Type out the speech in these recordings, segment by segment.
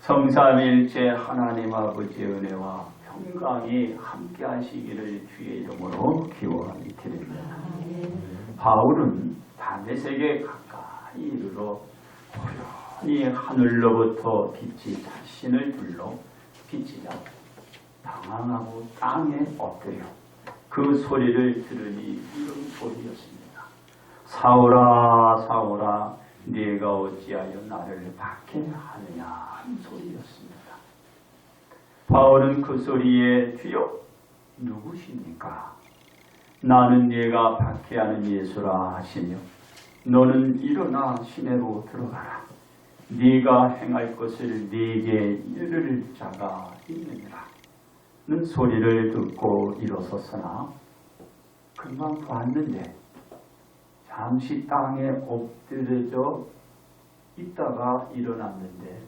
성삼일체 하나님 아버지의 은혜와 평강이 함께 하시기를 주의 이름으로 기원히 드립니다. 바울은 다메섹에 가까이 이르러 고요히 하늘로부터 빛이 자신을 둘러 비치자 당황하고 땅에 엎드려 그 소리를 들으니 이런 소리였습니다. 사울아 사울아 네가 어찌하여 나를 박해하느냐 하는 소리였습니다. 바울은 그 소리에 주여 누구십니까? 나는 네가 박해하는 예수라 하시며 너는 일어나 시내로 들어가라. 네가 행할 것을 네게 이를 자가 있느니라 는 소리를 듣고 일어섰으나 금방 봤는데 잠시 땅에 엎드려져 있다가 일어났는데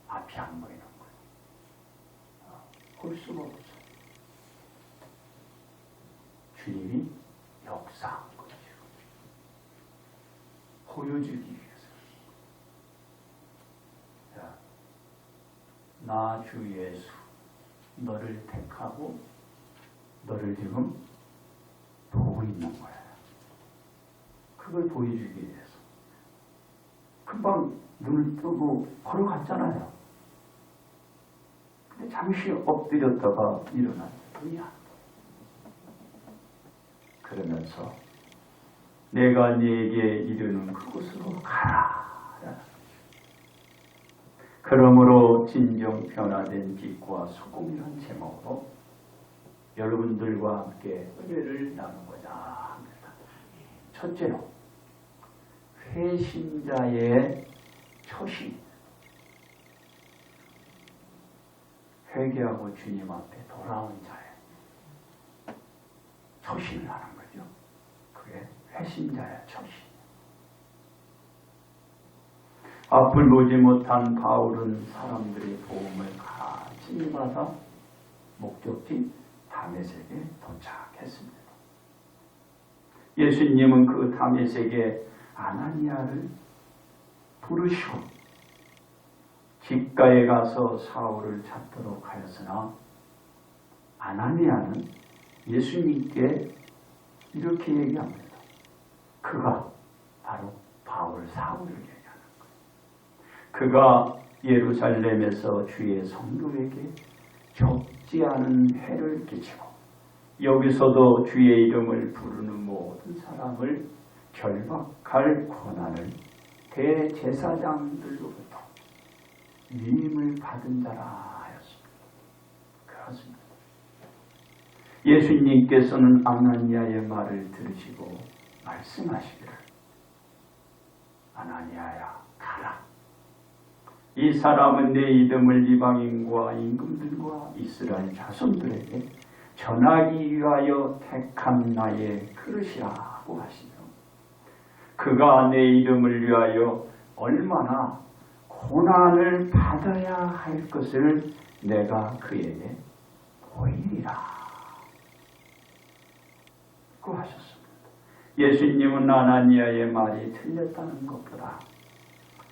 앞이 안 보이는 거예요. 볼 수가 없어요. 주님이 역사한 거죠. 보여주기 위해서. 나 주 예수 너를 택하고 너를 지금 보고 있는 거야. 그걸 보여주기 위해서. 금방 눈을 뜨고 걸어갔잖아요. 근데 잠시 엎드렸다가 일어난 거야. 그러면서 내가 네게 이르는 그곳으로 가라. 그러므로 진정 변화된 빛과 소금이라는 제목으로 여러분들과 함께 은혜를 나누고자 합니다. 첫째로 회심자의 초심. 회개하고 주님 앞에 돌아온 자의 초심을 하는 거죠. 그게 회심자의 초심. 앞을 보지 못한 바울은 사람들의 도움을 간신히 받아 목적지 다메섹에 도착했습니다. 예수님은 그 다메섹에 아나니아를 부르시고 집가에 가서 사울을 찾도록 하였으나 아나니아는 예수님께 이렇게 얘기합니다. 그가 바로 바울 사울을 얘기합니다. 그가 예루살렘에서 주의 성도에게 적지 않은 해를 끼치고 여기서도 주의 이름을 부르는 모든 사람을 결박할 권한을 대제사장들로부터 위임을 받은 자라 하였습니다. 그렇습니다. 예수님께서는 아나니아의 말을 들으시고 말씀하시기를 아나니아야 가라. 이 사람은 내 이름을 이방인과 임금들과 이스라엘 자손들에게 전하기 위하여 택한 나의 그릇이라고 하시며 그가 내 이름을 위하여 얼마나 고난을 받아야 할 것을 내가 그에게 보이리라 고 하셨습니다. 예수님은 아나니아의 말이 틀렸다는 것보다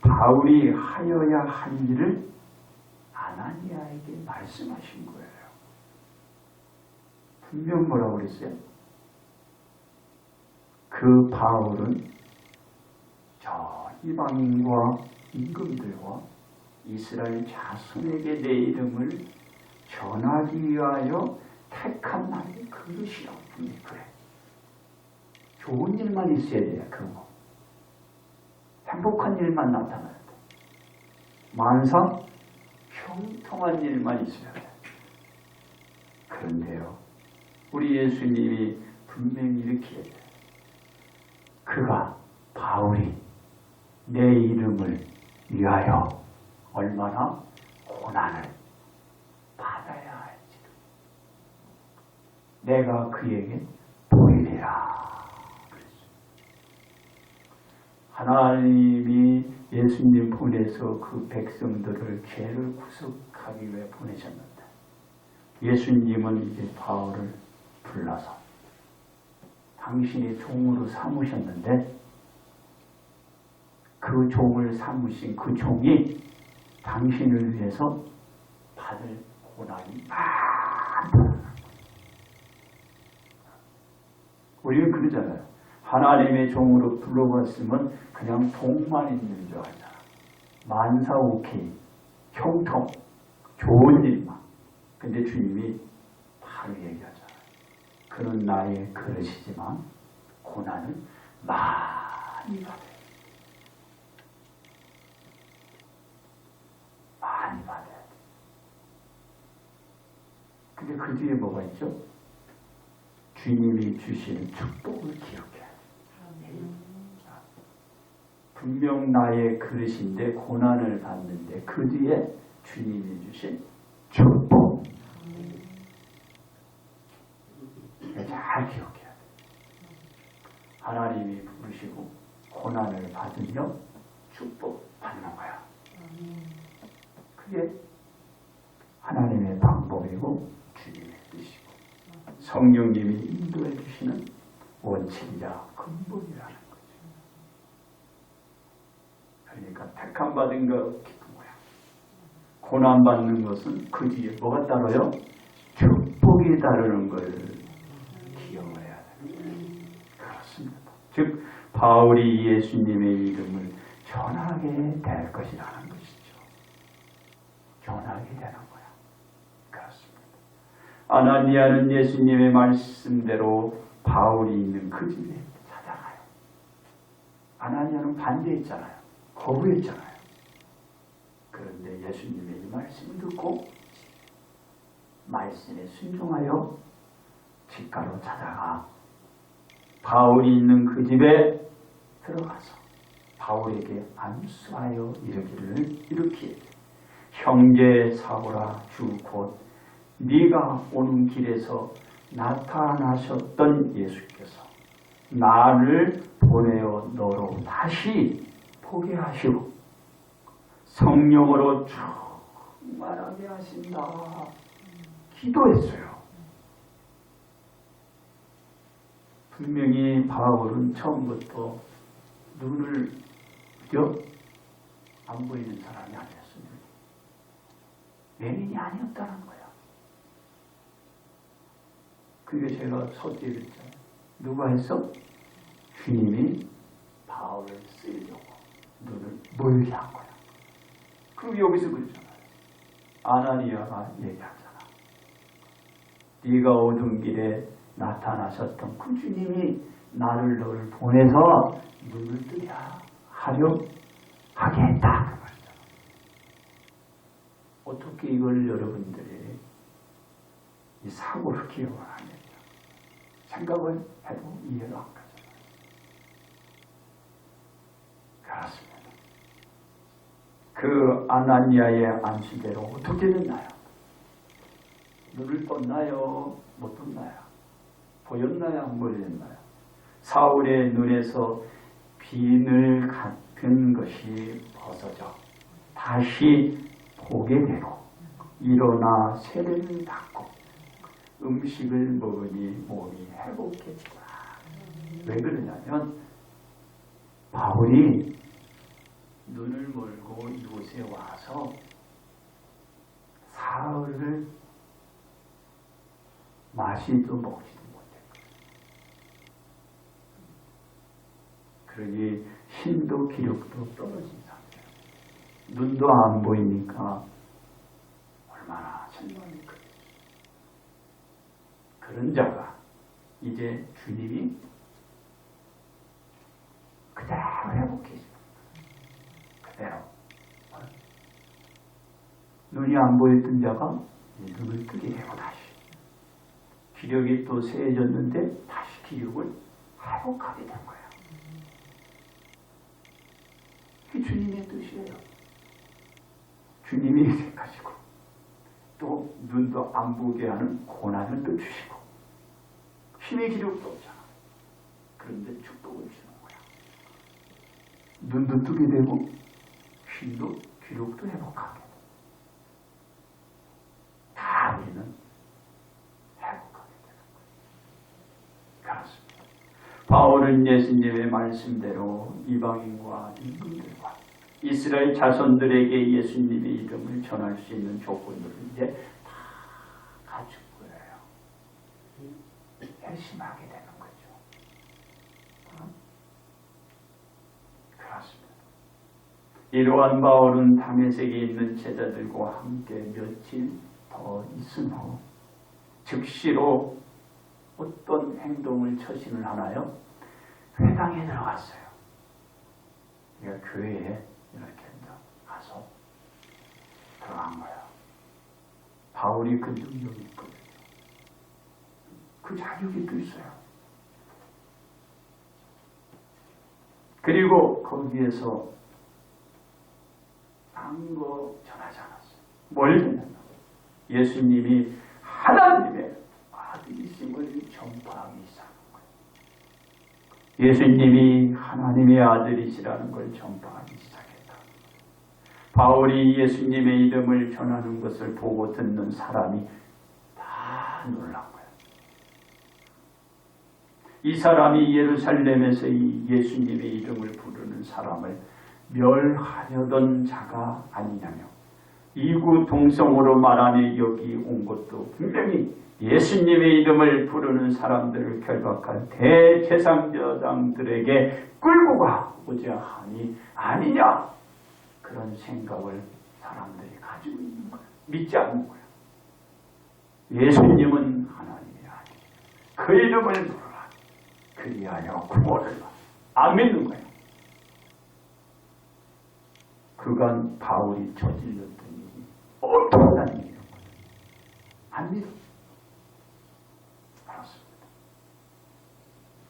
바울이 하여야 할 일을 아나니아에게 말씀하신 거예요. 분명 뭐라고 그랬어요? 그 바울은 저 이방인과 임금들과 이스라엘 자손에게 내 이름을 전하기 위하여 택한 나의 그릇이라고 그래. 좋은 일만 있어야 돼요. 그런 거. 행복한 일만 나타나야 돼. 만사 형통한 일만 있어야 돼. 그런데요, 우리 예수님이 분명히 이렇게 해요. 그가 바울이 내 이름을 위하여 얼마나 고난을 받아야 할지도 내가 그에게 보이리라. 하나님이 예수님 보내서 그 백성들을 죄를 구속하기 위해 보내셨는데 예수님은 이제 바울을 불러서 당신이 종으로 삼으셨는데 그 종을 삼으신 그 종이 당신을 위해서 받을 고난이 많다. 우리는 그러잖아요. 하나님의 종으로 불러봤으면 그냥 복만 있는 줄 알잖아. 만사오케이, 형통, 좋은 일만. 근데 주님이 바로 얘기하잖아요. 그는 나의 그릇이지만 고난을 많이 받아요. 많이 받아야 돼. 근데 그 뒤에 뭐가 있죠? 주님이 주시는 축복을 기억해야 돼. 분명 나의 그릇인데 고난을 받는데 그 뒤에 주님이 주신 축복. 잘 기억해야 돼. 하나님이 부르시고 고난을 받으며 축복 받는 거야. 그게 하나님의 방법이고 주님의 뜻이고 성령님이 인도해 주시는 원칙이자 근본이라는 거죠. 그러니까 택함 받은 거 기쁜 거야. 고난 받는 것은 그 뒤에 뭐가 따라요? 축복이 따르는 걸 기억을 해야 됩니다. 그렇습니다. 즉 바울이 예수님의 이름을 전하게 될 것이라는 것이죠. 전하게 되는 거야. 그렇습니다. 아나니아는 예수님의 말씀대로 바울이 있는 그 집에 찾아가요. 아나니아는 반대했잖아요. 거부했잖아요. 그런데 예수님의 이 말씀을 듣고 말씀에 순종하여 집가로 찾아가 바울이 있는 그 집에 들어가서 바울에게 안수하여 이르기를 형제 사울아 주 곧 네가 오는 길에서 나타나셨던 예수께서 나를 보내어 너로 다시 보게 하시고 성령으로 충만하게 하신다. 기도했어요. 분명히 바울은 처음부터 눈을 안 보이는 사람이 아니었습니다. 외인이 아니었다는 거야. 그게 제가 서두에 그랬잖아요. 누가 했어? 주님이 바울을 쓰려고 눈을 멀게 한 거야. 그리고 여기서 그러잖아요. 아나니아가 얘기하잖아. 네가 오던 길에 나타나셨던 그 주님이 너를 보내서 눈을 뜨게 하려 하게 했다. 어떻게 이걸 여러분들이 이 사고를 기억을 하느냐. 생각을 해도 이해가 안 가잖아요. 그렇습니다. 그 아나니아의 안수대로 어떻게 됐나요? 눈을 떴나요? 못 떴나요? 보였나요? 안 보였나요? 사울의 눈에서 비늘 같은 것이 벗어져 다시 보게 되고 일어나 세례를 받고 음식을 먹으니 몸이 회복했다. 왜 그러냐면 바울이 눈을 멀고 이곳에 와서 사흘을 마시도 먹지도 못했고 그러니 힘도 기력도 떨어진 상태예요. 눈도 안 보이니까 얼마나 실망이 그런 자가 이제 주님이 그대로 회복해줍니다. 그대로. 눈이 안 보였던 자가 눈을 뜨게 되고 다시 기력이 또 세해졌는데 다시 기력을 회복하게 된 거예요. 그게 주님의 뜻이에요. 주님이 택하시고 또 눈도 안 보게 하는 고난을 또 주시고 힘의 기력도 없잖아. 그런데 축복을 주는 거야. 눈도 뜨게 되고 힘도 기력도 회복하게 되고 다 우리는 회복하게 되는 거예요. 그렇습니다. 바울은 예수님의 말씀대로 이방인과 임금들과 이스라엘 자손들에게 예수님의 이름을 전할 수 있는 조건들을 이제 다 갖춘 거예요. 열심하게 되는 거죠. 그렇습니다. 이러한 바울은 다메섹에 있는 제자들과 함께 며칠 더 있은 후 즉시로 어떤 행동을 처신을 하나요? 회당에 들어갔어요. 그러니까 교회에 이렇게 가서 들어간 거야. 바울이 그 능력이 있거든요. 그 자격이 또 있어요. 그리고 거기에서 딴 거 전하지 않았어요. 뭘 전했나? 예수님이 하나님의 아들이심을 전파하기 시작한 거예요. 예수님이 하나님의 아들이시라는 걸 전파하기 시작했다. 바울이 예수님의 이름을 전하는 것을 보고 듣는 사람이 다 놀란 거예요. 이 사람이 예루살렘에서 이 예수님의 이름을 부르는 사람을 멸하려던 자가 아니냐며 이구 동성으로 말하니 여기 온 것도 분명히 예수님의 이름을 부르는 사람들을 결박할 대제사장들에게 끌고 가고자 하니 아니냐, 그런 생각을 사람들이 가지고 있는 거야. 믿지 않는 거야. 예수님은 하나님이 아니, 그 이름을 부르라, 그리하여 구원을 받아. 안 믿는 거야. 그간 바울이 저질렀던 일이 엄청난 일이었거든. 안 믿어. 알았습니다.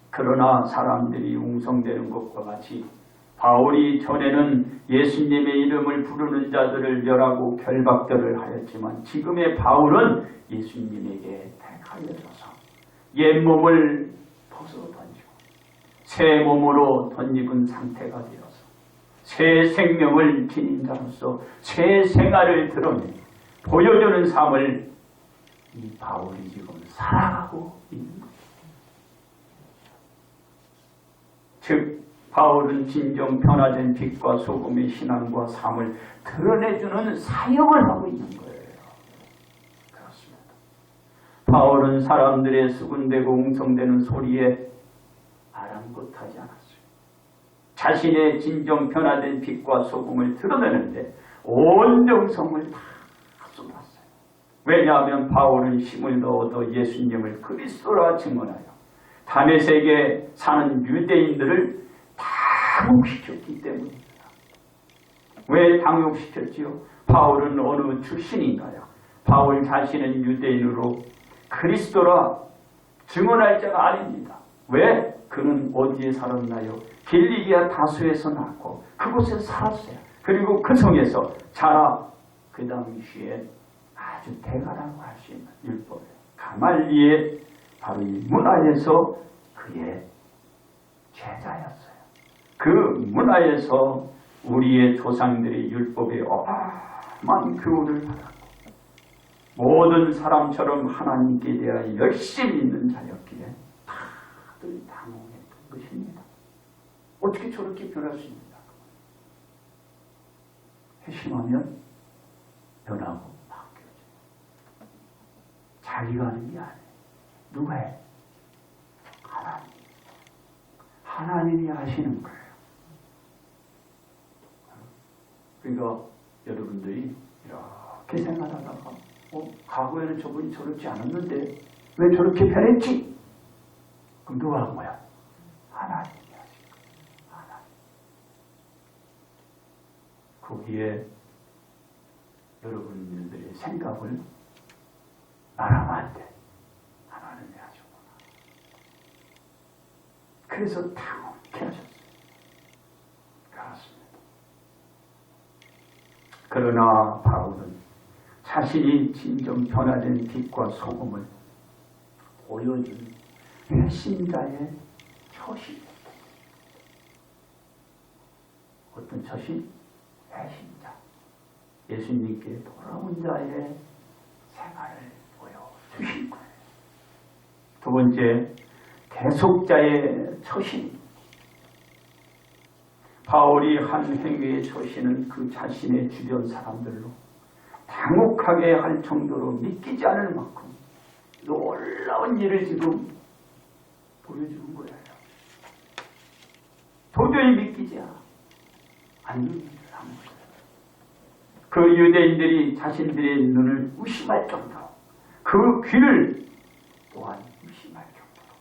그러나 사람들이 웅성대는 것과 같이 바울이 전에는 예수님의 이름을 부르는 자들을 멸하고 결박들을 하였지만 지금의 바울은 예수님에게 택하여져서 옛 몸을 벗어 던지고 새 몸으로 덧입은 상태가 되어서 새 생명을 지닌 자로서 새 생활을 드러내 보여주는 삶을 이 바울이 지금 살아가고 있는 거예요. 즉 바울은 진정 변화된 빛과 소금의 신앙과 삶을 드러내주는 사역을 하고 있는 거예요. 그렇습니다. 바울은 사람들의 수군대고 웅성대는 소리에 아랑곳하지 않았어요. 자신의 진정 변화된 빛과 소금을 드러내는데 온 정성을 다 쏟았어요. 왜냐하면 바울은 힘을 넣어도 예수님을 그리스도라 증언하여 다메섹에 사는 유대인들을 당혹시켰기 때문입니다. 왜 당혹시켰지요? 바울은 어느 출신인가요? 바울 자신은 유대인으로 그리스도라 증언할 자가 아닙니다. 왜? 그는 어디에 살았나요? 길리기아 다수에서 낳고 그곳에서 살았어요. 그리고 그 성에서 자라 그 당시에 아주 대가라고 할 수 있는 율법에 가말리의 바로 이 문화에서 그의 제자였어요. 그 문화에서 우리의 조상들의 율법에 어마어마한 교훈을 받았고 모든 사람처럼 하나님께 대하여 열심히 있는 자였기에 다들 당혹했던 것입니다. 어떻게 저렇게 변할 수 있는가? 회심하면 변하고 바뀌어져. 자기가 하는 게 아니에요. 누가 해? 하나님. 하나님이 하시는 거예요. 그러니까 여러분들이 이렇게 생각하다가 과거에는 저분이 저렇지 않았는데 왜 저렇게 변했지? 그럼 누가 한 거야? 하나님이 하신 거예요. 하나님. 거기에 여러분들의 생각을 말하면 안 돼. 하나님이 하셨구나. 그래서 당혹해 하셨어요. 그렇습니다. 그러나 바울은 자신이 진정 변화된 빛과 소금을 보여준 회심자의 처신이었다. 어떤 처신? 회심자. 예수님께 돌아온 자의 생활을 보여주신 거예요. 두 번째, 대속자의 처신. 바울이 한 행위에 처시는 그 자신의 주변 사람들로 당혹하게 할 정도로 믿기지 않을 만큼 놀라운 일을 지금 보여주는 거예요. 도저히 믿기지 않는 일을 하는 거예요. 그 유대인들이 자신들의 눈을 의심할 정도로, 그 귀를 또한 의심할 정도로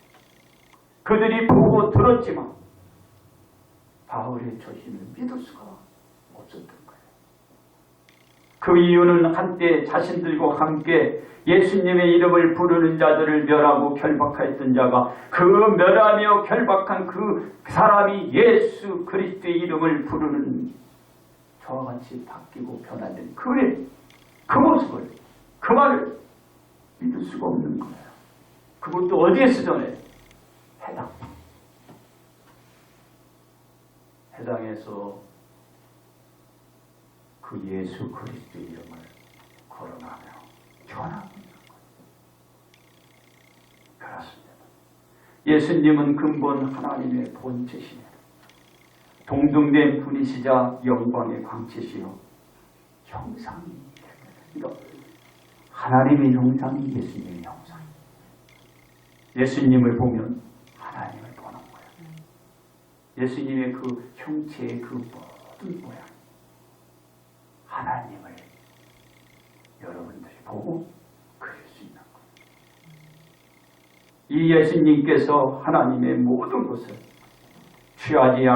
그들이 보고 들었지만 바울의 처신을 믿을 수가 없었던 거예요. 그 이유는 한때 자신들과 함께 예수님의 이름을 부르는 자들을 멸하고 결박하였던 자가 그 멸하며 결박한 그 사람이 예수 그리스도의 이름을 부르는 저와 같이 바뀌고 변화된 그 모습을, 그 말을 믿을 수가 없는 거예요. 그것도 어디에서 전해? 해당에서 그 예수 그리스도의 이름을 거론하며 전하고 있는 거예요. 그렇습니다. 예수님은 근본 하나님의 본체시며 동등된 분이시자 영광의 광채시요 형상입니다. 하나님의 형상이 예수님의 형상입니다. 예수님을 보면 하나님을 보는 거예요. 예수님의 그 형체의 그 모든 모양, 하나님을 여러분들이 보고 그릴 수 있는 거예요. 이 예수님께서 하나님의 모든 것을 취하지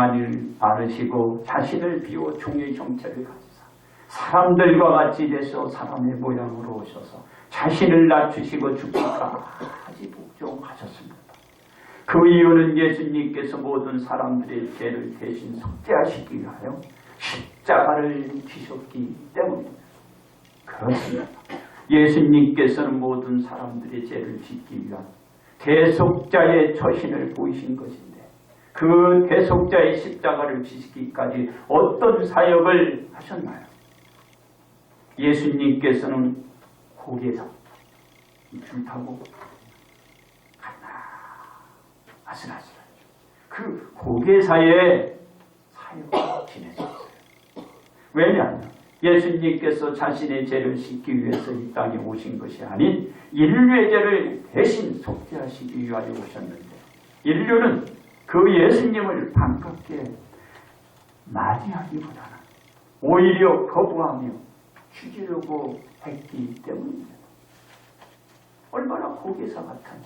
않으시고 자신을 비워 종의 정체를 가지사 사람들과 같이 돼서 사람의 모양으로 오셔서 자신을 낮추시고 죽기까지 복종하셨습니다. 그 이유는 예수님께서 모든 사람들의 죄를 대신 속죄하시기 위하여 십자가를 지셨기 때문입니다. 그렇습니다. 예수님께서는 모든 사람들의 죄를 짓기 위한 대속자의 처신을 보이신 것인데 그 대속자의 십자가를 지시기까지 어떤 사역을 하셨나요? 예수님께서는 고개에서 줄 타고 아슬아슬하죠. 그 고개사의 사역을 지내셨어요. 왜냐하면 예수님께서 자신의 죄를 씻기 위해서 이 땅에 오신 것이 아닌 인류의 죄를 대신 속죄하시기 위하여 오셨는데 인류는 그 예수님을 반갑게 맞이하기보다는 오히려 거부하며 죽이려고 했기 때문입니다. 얼마나 고개사 같은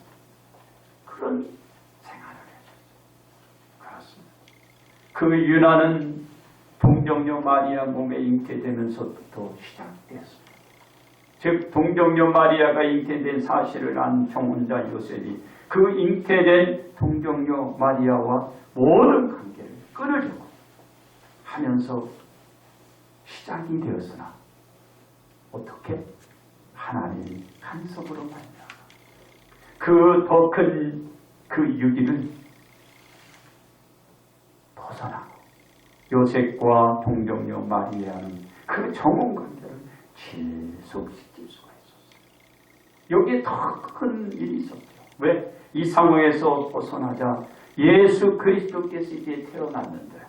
그런 생활을 했었어요. 그렇습니다. 그 유나는 동정녀 마리아 몸에 잉태되면서부터 시작되었습니다. 즉 동정녀 마리아가 잉태된 사실을 안 정혼자 요셉이 그 잉태된 동정녀 마리아와 모든 관계를 끊으려고 하면서 시작이 되었으나 어떻게? 하나님이 간섭으로 말미암아 그 더 큰 그 유기를 벗어나고 요셉과 동정녀 마리아는 그 정혼 관계를 지속시킬 수가 있었어요. 여기에 더 큰 일이 있었죠. 왜? 이 상황에서 벗어나자 예수 그리스도께서 이제 태어났는데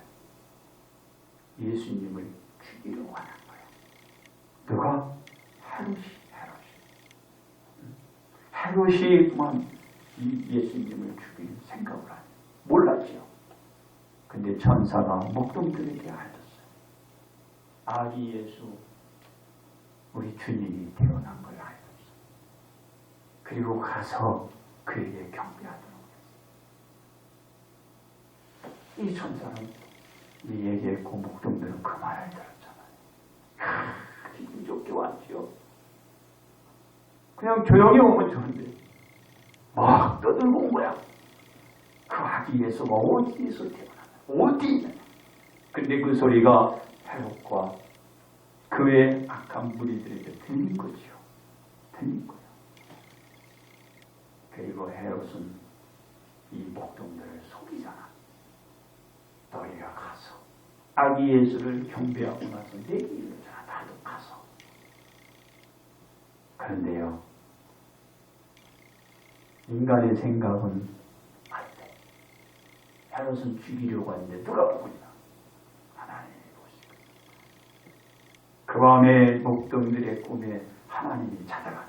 예수님을 죽이려고 하는 거예요. 누가? 헤롯이만 이 예수님을 죽일 생각을 하죠. 몰랐죠. 근데 천사가 목동들에게 알렸어요. 아기 예수, 우리 주님이 태어난 걸 알렸어요. 그리고 가서 그에게 경배하도록 했어요. 이 천사는 이 얘기했고 목동들은 그 말을 들었잖아요. 기분 좋게 왔죠. 그냥 조용히 오면 좋은데 막 떠들고 온 거야. 그 아기 예수가 어디에서 태어나냐, 어디? 근데 그 소리가 헤롯과 그의 악한 무리들에게 들린 거지요. 들린 거야. 그리고 헤롯은 이 목동들을 속이잖아. 너희가 가서 아기 예수를 경배하고 나서 내게 이르잖아. 나도 가서. 그런데요, 인간의 생각은 안 돼. 헤롯은 죽이려고 하는데 누가 보고 있나? 그 밤에 목동들의 꿈에 하나님이 찾아갑니다.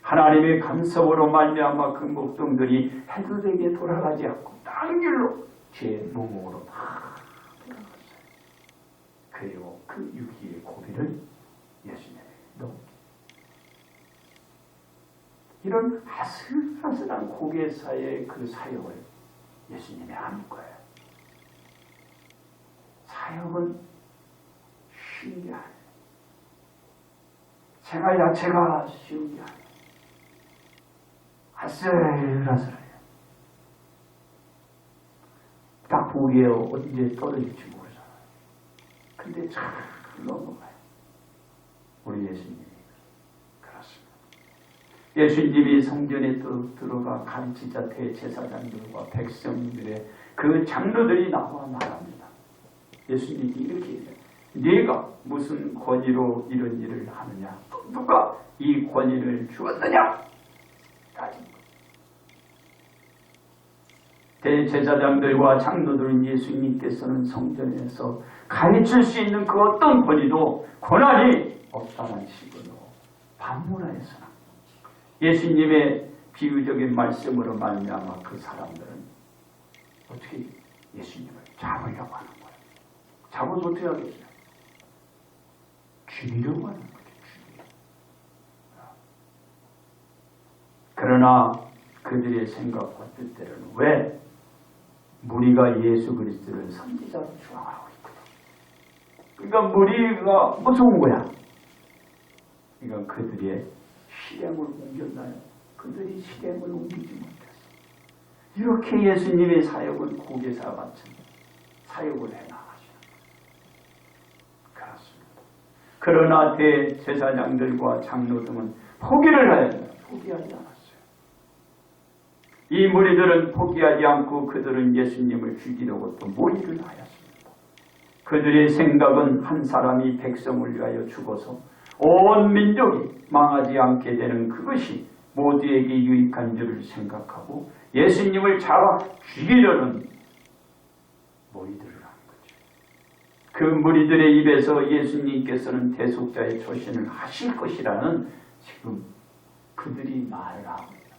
하나님의 간섭으로 말미암아 그 목동들이 헤드에게 돌아가지 않고 다른 길로 제 무공으로 다 돌아갔어요. 그리고 그 유기의 고비를 예수님에게 넘깁니다. 이런 아슬아슬한 고개사의 그 사역을 예수님이 하는 거예요. 사역은 쉬운 게 아니에요. 생활 자체가 쉬운 게 아니에요. 아슬아슬해요. 딱 보기에 언제 떨어질지 모르잖아요. 근데 잘 넘어가요. 우리 예수님이 그렇습니다. 예수님이 성전에 또 들어가 가르치자 대제사장들과 백성들의 그 장로들이 나와 말합니다. 예수님이 이렇게 얘기해요. 네가 무슨 권위로 이런 일을 하느냐? 누가 이 권위를 주었느냐? 대제사장들과 장로들은 예수님께서는 성전에서 가르칠 수 있는 그 어떤 권위도 권한이 없다는 식으로 반문하였으나 예수님의 비유적인 말씀으로 말미암아 그 사람들은 어떻게 예수님을 잡으려고 하는 거예요. 잡아서 어떻게 하겠어요? 죽이려고 하는 거죠. 그러나 그들의 생각과 뜻대로는 왜 무리가 예수 그리스도를 선지자로 주장하고 있거든. 그러니까 무리가 무서운 거야. 그러니까 그들의 실행을 옮겼나요? 그들이 실행을 옮기지 못했어. 이렇게 예수님의 사역은 고개사 같은 사역을 해나가시는 거예요. 그렇습니다. 그러나 대제사장들과 장로 등은 포기를 하였어요. 포기하지 않았어요. 이 무리들은 포기하지 않고 그들은 예수님을 죽이려고 또 모의를 하였습니다. 그들의 생각은 한 사람이 백성을 위하여 죽어서 온 민족이 망하지 않게 되는 그것이 모두에게 유익한 줄을 생각하고 예수님을 잡아 죽이려는 모의들을 한 거죠. 그 무리들의 입에서 예수님께서는 대속자의 초신을 하실 것이라는 지금 그들이 말을 하고 있는 거예요.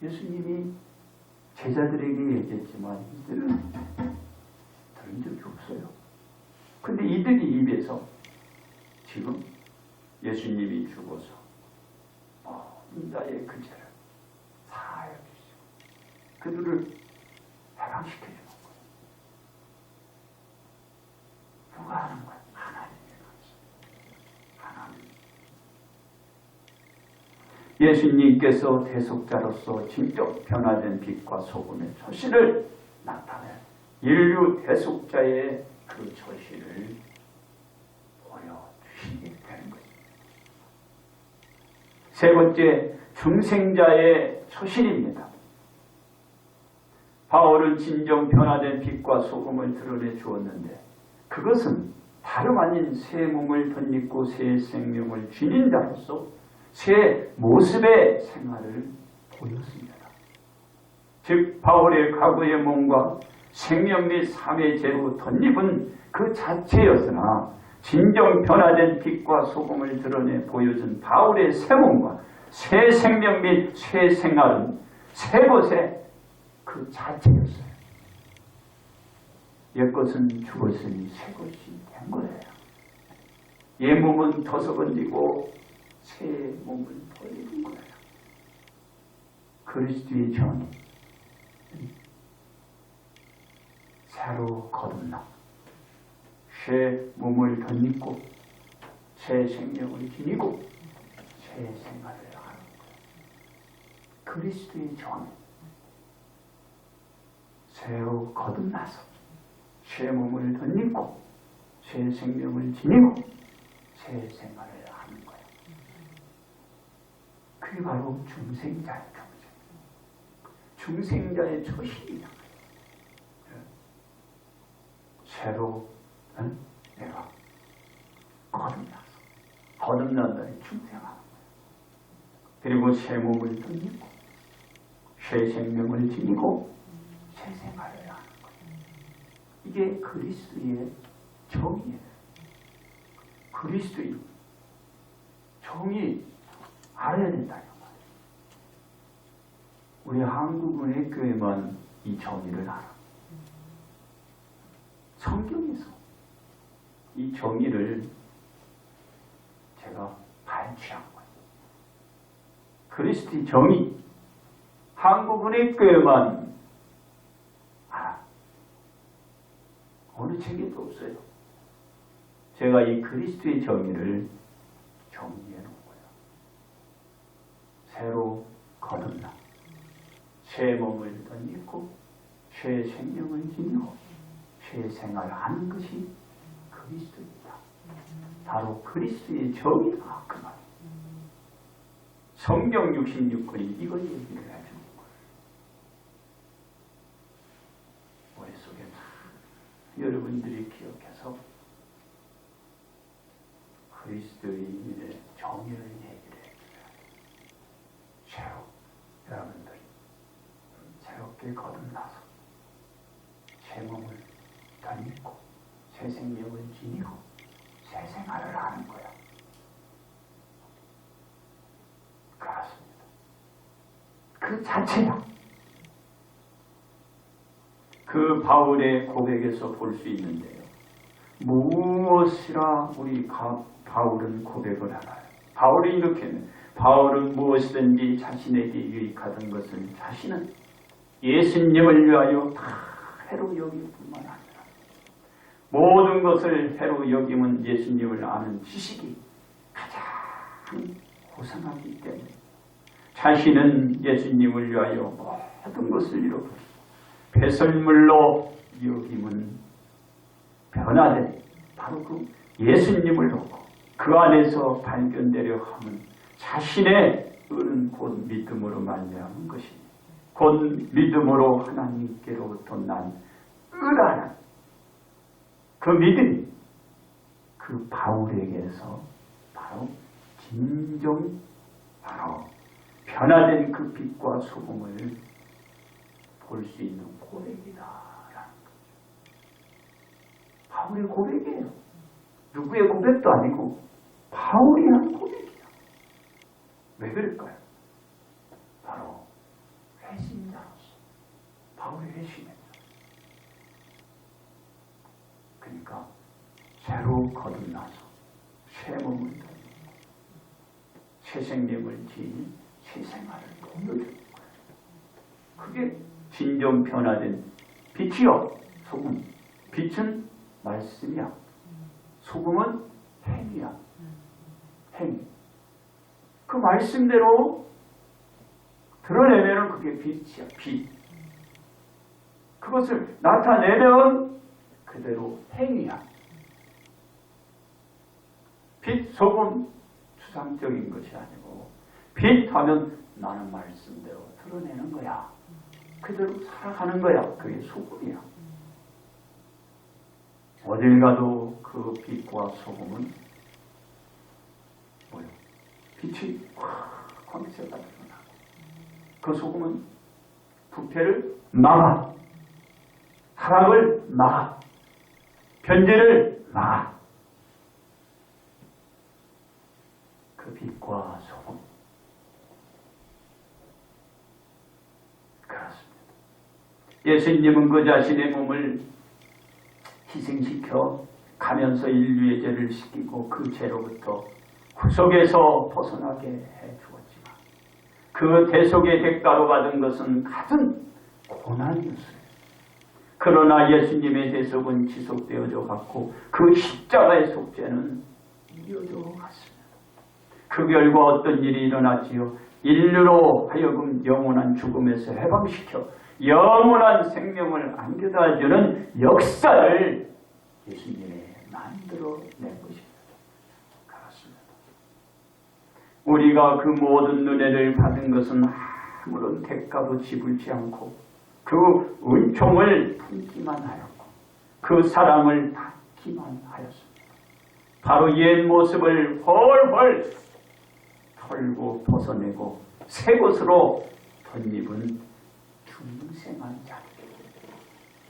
예수님이 제자들에게 얘기했지만 이들은 들은 적이 없어요. 근데 이들이 입에서 지금 예수님이 죽어서 인자의 그 죄를 사하여 주시고 그들을 해방시켜 주는 거예요. 누가 하는 거예요? 하나님이 하나님. 예수님께서 대속자로서 진정 변화된 빛과 소금의 초실을 나타내 인류 대속자의 그 초실을 보여주시게 되는 것입니다. 세 번째, 중생자의 초실입니다. 바울은 진정 변화된 빛과 소금을 드러내 주었는데 그것은 다름 아닌 새 몸을 덧입고 새 생명을 지닌 자로서 새 모습의 생활을 보였습니다. 즉 바울의 과거의 몸과 생명 및 삶의 죄로 덧입은 그 자체였으나 진정 변화된 빛과 소금을 드러내 보여준 바울의 새 몸과 새 생명 및 새 생활은 새 것의 그 자체였어요. 옛것은 죽었으니 새 것이 된 거예요. 옛 몸은 더석은지고 새 몸을 버리는 거예요. 그리스도의 전이 새로 거듭나 새 몸을 덧입고 새 생명을 지니고 새 생활을 하는 거예요. 그리스도의 전이 새로 거듭나서 새 몸을 덧입고 새 생명을 지니고 새 생활을 하는 거예요. 그게 바로 중생자의 중생자의 초심이다. 새로 내가 거듭난다는 중생하는 거예요. 그리고 새 몸을 덧입고 새 생명을 지니고 새 생활을 하는 거예요. 이게 그리스도의 정의예요. 그리스도의 정의 알아야 된다. 우리 한국은행교회만 이 정의를 알아. 성경에서 이 정의를 제가 발췌한 거예요. 그리스도의 정의, 한국은행교회만 알아. 어느 책에도 없어요. 제가 이 그리스도의 정의를 정리해 놓은 거예요. 새로 거듭나 새 몸을 던지고 새 생명을 지니고 새 생활을 하는 것이 그리스도입니다. 바로 그리스도의 정의가 그 말이에요. 성경 66권이 이걸 얘기를 해주는 거예요. 머릿속에 여러분들이 기억해서 그리스도인의 정의를 얘기를 해줘요. 새로 여러분들이 새롭게 거듭나서 새 몸을 던지고 새 생명을 지니고 새 생활을 하는 거예요. 그렇습니다. 그 자체야. 그 바울의 고백에서 볼 수 있는데요. 무엇이라 우리 바울은 고백을 하나요? 바울이 이렇게 했네. 바울은 무엇이든지 자신에게 유익하던 것을 자신은 예수님을 위하여 다 해로 여길 뿐만 아니라 모든 것을 해로 여기면 예수님을 아는 지식이 가장 고상하기 때문에 자신은 예수님을 위하여 모든 것을 잃어버리고 배설물로 여김은 변화된 바로 그 예수님을 놓고 그 안에서 발견되려 하면 자신의 의는 곧 믿음으로 말미암은 것이니 곧 믿음으로 하나님께로부터 난 의라는 그 믿음이 그 바울에게서 바로 진정 바로 변화된 그 빛과 소금을 볼 수 있는 고백이다라는 거죠. 바울의 고백이에요. 누구의 고백도 아니고 바울이 한 고백이야. 왜 그럴까요? 바로 회심자로서 바울이 회심했다. 그러니까 새로 거듭나서 새 몸을 던지고 새 생명을 지닌 새 생활을 보여주는 거예요. 그게 진정 변화된 빛이요. 소금. 빛은 말씀이야. 소금은 행위야. 행위. 그 말씀대로 드러내면 그게 빛이야. 빛. 그것을 나타내면 그대로 행위야. 빛, 소금 추상적인 것이 아니고 빛 하면 나는 말씀대로 드러내는 거야. 그대로 살아가는 거야. 그게 소금이야. 어딜 가도 그 빛과 소금은 뭐요? 빛이 광채가 드러나고 그 소금은 부패를 막아, 타락을 막아, 변제를 막아. 그 빛과 소금. 그렇습니다. 예수님은 그 자신의 몸을 희생시켜 가면서 인류의 죄를 씻기고 그 죄로부터 구속에서 벗어나게 해주었지만 그 대속의 대가로 받은 것은 같은 고난이었어요. 그러나 예수님의 대속은 지속되어져 갔고 그 십자가의 속죄는 이어져 갔습니다. 그 결과 어떤 일이 일어났지요? 인류로 하여금 영원한 죽음에서 해방시켜 영원한 생명을 안겨다 주는 역사를 예수님이 만들어낸 것입니다. 그렇습니다. 우리가 그 모든 은혜를 받은 것은 아무런 대가도 지불치 않고 그 은총을 품기만 하였고 그 사랑을 받기만 하였습니다. 바로 옛 모습을 헐헐 털고 벗어내고 새 것으로 덧입은 중생한 자들.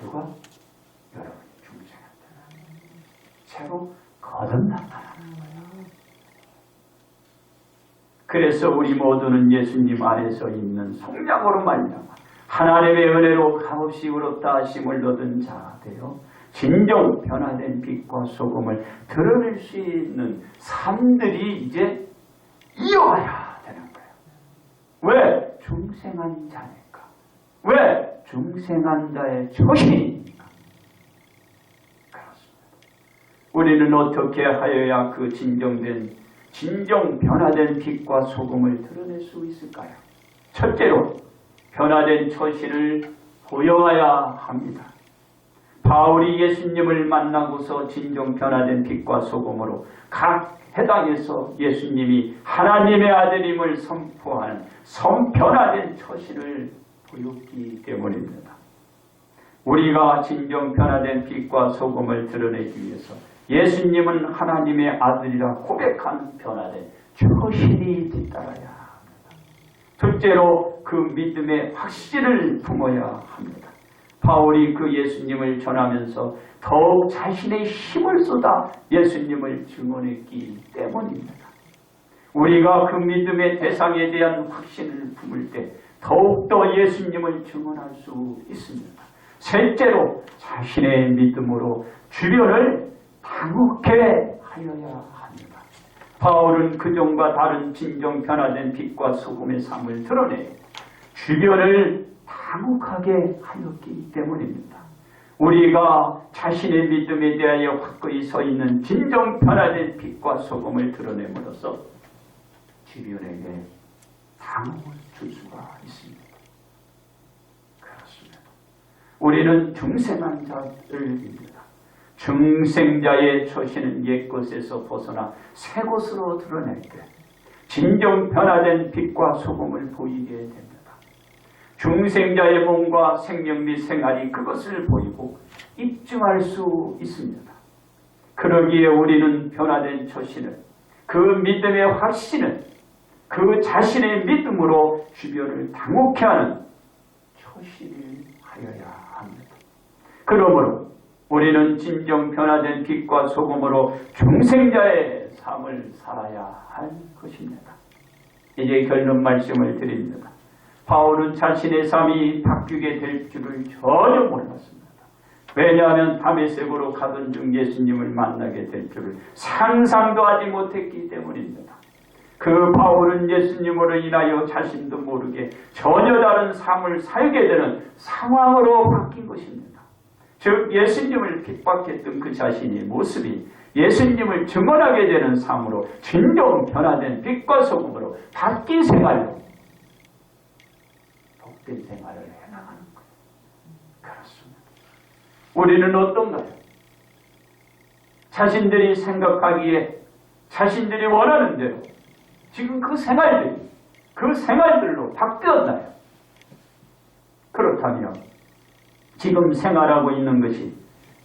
누가? 여러분이 중생한 자들. 새로 거듭났다는 거예요. 그래서 우리 모두는 예수님 안에서 있는 속량으로 말미암아 하나님의 은혜로 값없이 의롭다 하심을 얻은 자 되어 진정 변화된 빛과 소금을 드러낼 수 있는 삶들이 이제 이어가야 되는 거예요. 왜? 중생한 자니까. 왜? 중생한 자의 초신이니까. 그렇습니다. 우리는 어떻게 하여야 그 진정 변화된 빛과 소금을 드러낼 수 있을까요? 첫째로 변화된 처신을 보여야 합니다. 바울이 예수님을 만나고서 진정 변화된 빛과 소금으로 각 해당에서 예수님이 하나님의 아들임을 선포하는 변화된 처신을 보였기 때문입니다. 우리가 진정 변화된 빛과 소금을 드러내기 위해서 예수님은 하나님의 아들이라 고백하는 변화된 처신이 뒤따라야 합니다. 둘째로 그 믿음의 확신을 품어야 합니다. 바울이 그 예수님을 전하면서 더욱 자신의 힘을 쏟아 예수님을 증언했기 때문입니다. 우리가 그 믿음의 대상에 대한 확신을 품을 때 더욱더 예수님을 증언할 수 있습니다. 셋째로 자신의 믿음으로 주변을 당혹해 하여야 합니다. 바울은 그전과 다른 진정 변화된 빛과 소금의 삶을 드러내 주변을 당혹하게 하였기 때문입니다. 우리가 자신의 믿음에 대하여 확고히 서 있는 진정 변화된 빛과 소금을 드러냄으로써 주변에게 당혹을 줄 수가 있습니다. 그렇습니다. 우리는 중생한 자들입니다. 중생자의 처신은 옛것에서 벗어나 새것으로 드러낼 때 진정 변화된 빛과 소금을 보이게 됩니다. 중생자의 몸과 생명 및 생활이 그것을 보이고 입증할 수 있습니다. 그러기에 우리는 변화된 처신을, 그 믿음의 확신을, 그 자신의 믿음으로 주변을 당혹해 하는 처신을 하여야 합니다. 그러므로 우리는 진정 변화된 빛과 소금으로 중생자의 삶을 살아야 할 것입니다. 이제 결론 말씀을 드립니다. 바울은 자신의 삶이 바뀌게 될 줄을 전혀 몰랐습니다. 왜냐하면 다메섹으로 가던 중 예수님을 만나게 될 줄을 상상도 하지 못했기 때문입니다. 그 바울은 예수님으로 인하여 자신도 모르게 전혀 다른 삶을 살게 되는 상황으로 바뀐 것입니다. 즉 예수님을 핍박했던 그 자신의 모습이 예수님을 증언하게 되는 삶으로 진정 변화된 빛과 소금으로 바뀐 생활로 복된 생활을 해나가는 거예요. 그렇습니다. 우리는 어떤가요? 자신들이 생각하기에 자신들이 원하는 대로 지금 그 생활들로 바뀌었나요? 그렇다면 지금 생활하고 있는 것이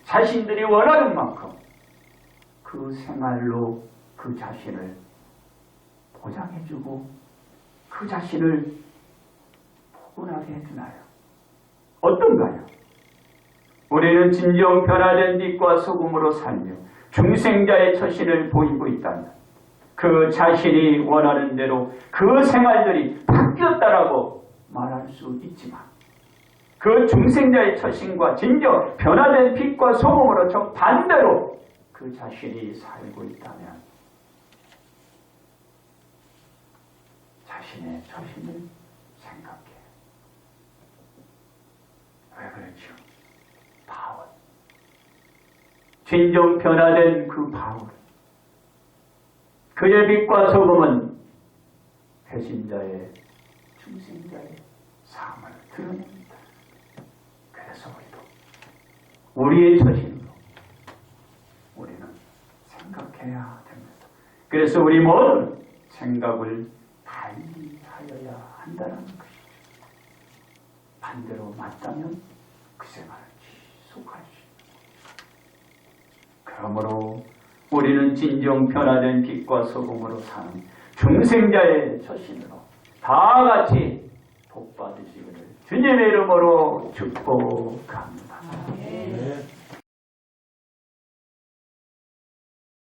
자신들이 원하는 만큼 그 생활로 그 자신을 보장해주고 그 자신을 포근하게 해주나요? 어떤가요? 우리는 진정 변화된 빛과 소금으로 살며 중생자의 처신을 보이고 있다면 그 자신이 원하는 대로 그 생활들이 바뀌었다라고 말할 수 있지만 그 중생자의 처신과 진정 변화된 빛과 소금으로 정반대로 그 자신이 살고 있다면 자신의 처신을 생각해. 왜 그렇죠? 바울. 진정 변화된 그 바울. 그의 빛과 소금은 배신자의 중생자의 삶을 드러냅니다. 그래서 우리의 처신으로 우리는 생각해야 됩니다. 그래서 우리 모든 생각을 달리하여야 한다는 것이죠. 반대로 맞다면 그 생활을 지속할 수 있습니다. 그러므로 우리는 진정 변화된 빛과 소금으로 사는 중생자의 처신으로 다 같이 복 받으시기를 주님의 이름으로 축복합니다.